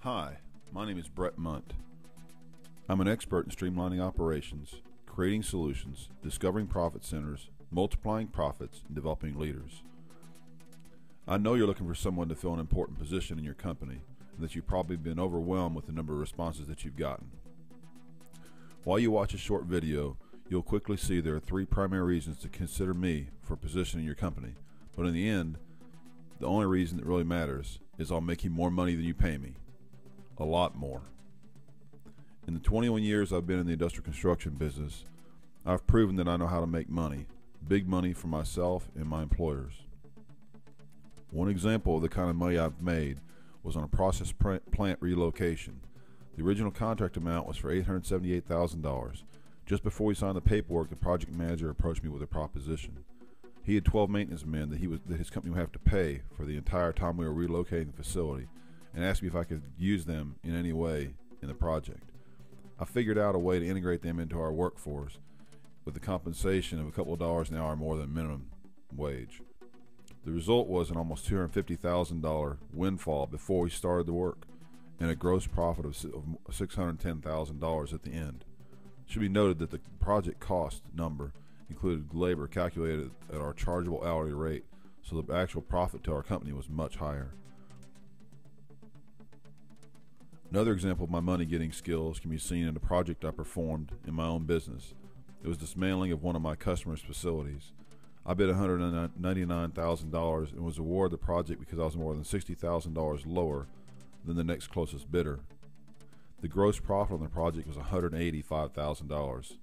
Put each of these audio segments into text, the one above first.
Hi, my name is Bret Mundt. I'm an expert in streamlining operations, creating solutions, discovering profit centers, multiplying profits, and developing leaders. I know you're looking for someone to fill an important position in your company, and that you've probably been overwhelmed with the number of responses that you've gotten. While you watch a short video, you'll quickly see there are three primary reasons to consider me for a position in your company, but in the end, the only reason that really matters is I'll make you more money than you pay me. A lot more. In the 21 years I've been in the industrial construction business, I've proven that I know how to make money, big money for myself and my employers. One example of the kind of money I've made was on a process plant relocation. The original contract amount was for $878,000. Just before we signed the paperwork, the project manager approached me with a proposition. He had 12 maintenance men that his company would have to pay for the entire time we were relocating the facility, and asked me if I could use them in any way in the project. I figured out a way to integrate them into our workforce with the compensation of a couple of dollars an hour more than minimum wage. The result was an almost $250,000 windfall before we started the work, and a gross profit of $610,000 at the end. It should be noted that the project cost number included labor calculated at our chargeable hourly rate, so the actual profit to our company was much higher. Another example of my money-getting skills can be seen in a project I performed in my own business. It was dismantling of one of my customers' facilities. I bid $199,000 and was awarded the project because I was more than $60,000 lower than the next closest bidder. The gross profit on the project was $185,000.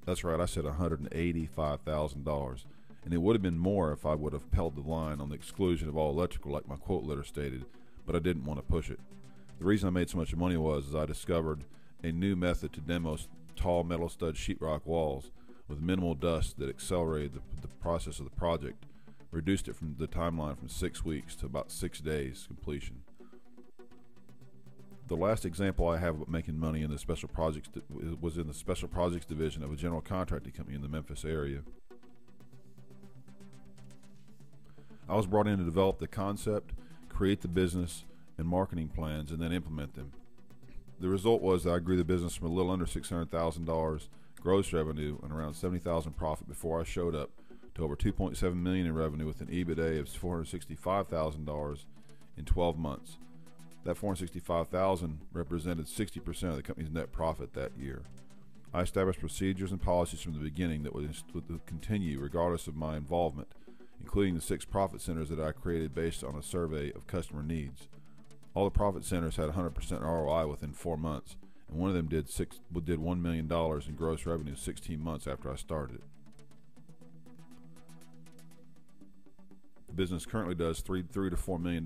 That's right, I said $185,000, and it would have been more if I would have held the line on the exclusion of all electrical like my quote letter stated, but I didn't want to push it. The reason I made so much money was I discovered a new method to demo tall metal stud sheetrock walls with minimal dust that accelerated the process of the project, reduced it from the timeline from 6 weeks to about 6 days completion. The last example I have of making money in the special projects was in the special projects division of a general contracting company in the Memphis area. I was brought in to develop the concept, create the business and marketing plans, and then implement them. The result was that I grew the business from a little under $600,000 gross revenue and around $70,000 profit before I showed up to over $2.7 million in revenue with an EBITDA of $465,000 in 12 months. That $465,000 represented 60% of the company's net profit that year. I established procedures and policies from the beginning that would continue regardless of my involvement, including the 6 profit centers that I created based on a survey of customer needs. All the profit centers had 100% ROI within 4 months, and one of them did $1 million in gross revenue 16 months after I started. The business currently does $3 to $4 million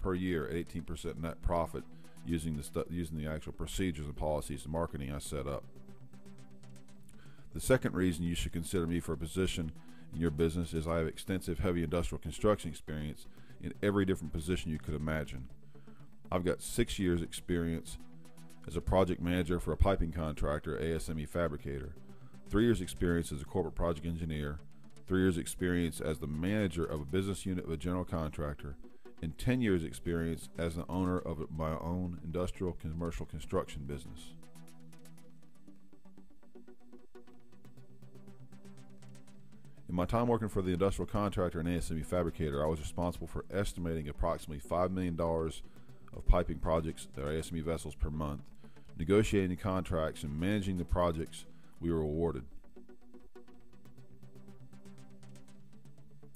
per year at 18% net profit using the actual procedures and policies and marketing I set up. The second reason you should consider me for a position in your business is I have extensive heavy industrial construction experience in every different position you could imagine. I've got 6 years experience as a project manager for a piping contractor, ASME fabricator, 3 years experience as a corporate project engineer, 3 years experience as the manager of a business unit of a general contractor, and 10 years experience as the owner of my own industrial commercial construction business. In my time working for the industrial contractor and ASME fabricator, I was responsible for estimating approximately $5 million of piping projects at our ASME vessels per month, negotiating contracts, and managing the projects we were awarded.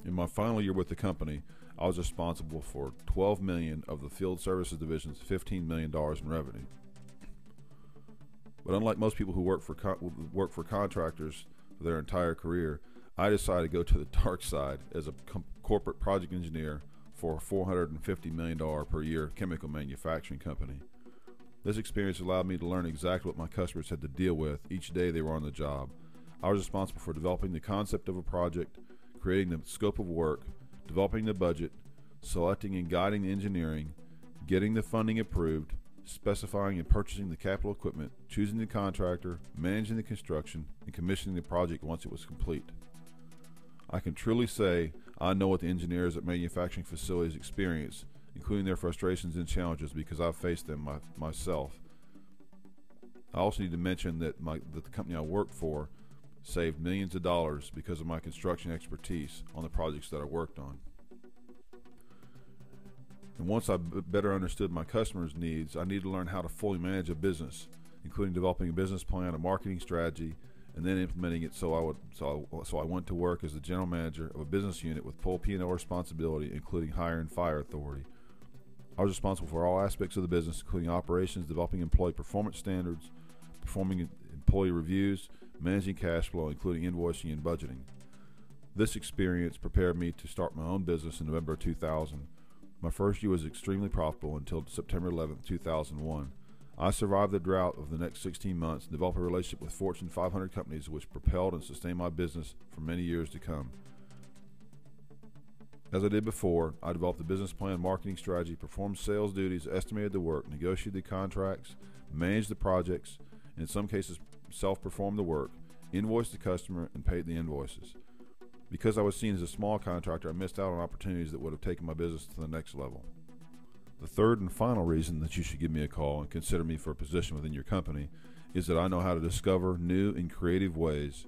In my final year with the company, I was responsible for $12 million of the field services division's $15 million in revenue. But unlike most people who work for contractors for their entire career, I decided to go to the dark side as a corporate project engineer for a $450 million per year chemical manufacturing company. This experience allowed me to learn exactly what my customers had to deal with each day they were on the job. I was responsible for developing the concept of a project, creating the scope of work, developing the budget, selecting and guiding the engineering, getting the funding approved, specifying and purchasing the capital equipment, choosing the contractor, managing the construction, and commissioning the project once it was complete. I can truly say I know what the engineers at manufacturing facilities experience including their frustrations and challenges because I've faced them myself. I also need to mention that the company I work for saved millions of dollars because of my construction expertise on the projects that I worked on. And once I better understood my customers' needs, I needed to learn how to fully manage a business, including developing a business plan, a marketing strategy, and then implementing it. So I went to work as the general manager of a business unit with full P&L responsibility, including hire and fire authority. I was responsible for all aspects of the business, including operations, developing employee performance standards, performing employee reviews, managing cash flow, including invoicing and budgeting. This experience prepared me to start my own business in November 2000. My first year was extremely profitable until September 11, 2001. I survived the drought of the next 16 months and developed a relationship with Fortune 500 companies, which propelled and sustained my business for many years to come. As I did before, I developed a business plan, marketing strategy, performed sales duties, estimated the work, negotiated the contracts, managed the projects, and in some cases self-performed the work, invoiced the customer, and paid the invoices. Because I was seen as a small contractor, I missed out on opportunities that would have taken my business to the next level. The third and final reason that you should give me a call and consider me for a position within your company is that I know how to discover new and creative ways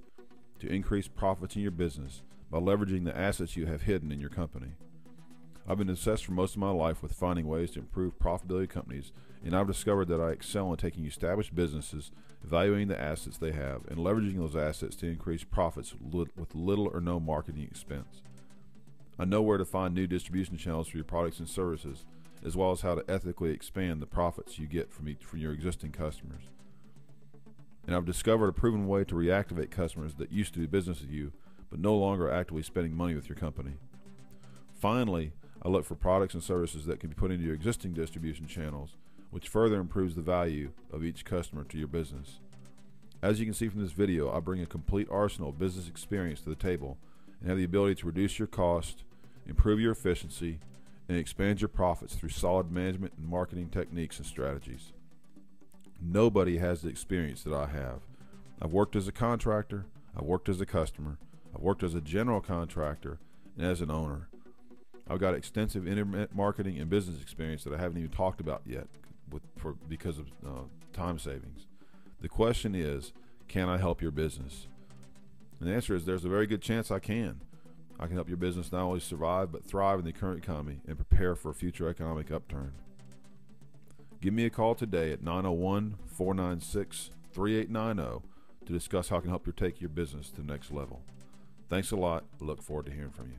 to increase profits in your business by leveraging the assets you have hidden in your company. I've been obsessed for most of my life with finding ways to improve profitability of companies, and I've discovered that I excel in taking established businesses, evaluating the assets they have, and leveraging those assets to increase profits with little or no marketing expense. I know where to find new distribution channels for your products and services, as well as how to ethically expand the profits you get from your existing customers. And I've discovered a proven way to reactivate customers that used to do business with you, but no longer are actively spending money with your company. Finally, I look for products and services that can be put into your existing distribution channels, which further improves the value of each customer to your business. As you can see from this video, I bring a complete arsenal of business experience to the table and have the ability to reduce your cost, improve your efficiency, and expand your profits through solid management and marketing techniques and strategies. Nobody has the experience that I have. I've worked as a contractor, I've worked as a customer, I've worked as a general contractor, and as an owner. I've got extensive internet marketing and business experience that I haven't even talked about yet because of time savings. The question is, can I help your business? And the answer is there's a very good chance I can. I can help your business not only survive but thrive in the current economy and prepare for a future economic upturn. Give me a call today at 901-496-3890 to discuss how I can help you take your business to the next level. Thanks a lot. I look forward to hearing from you.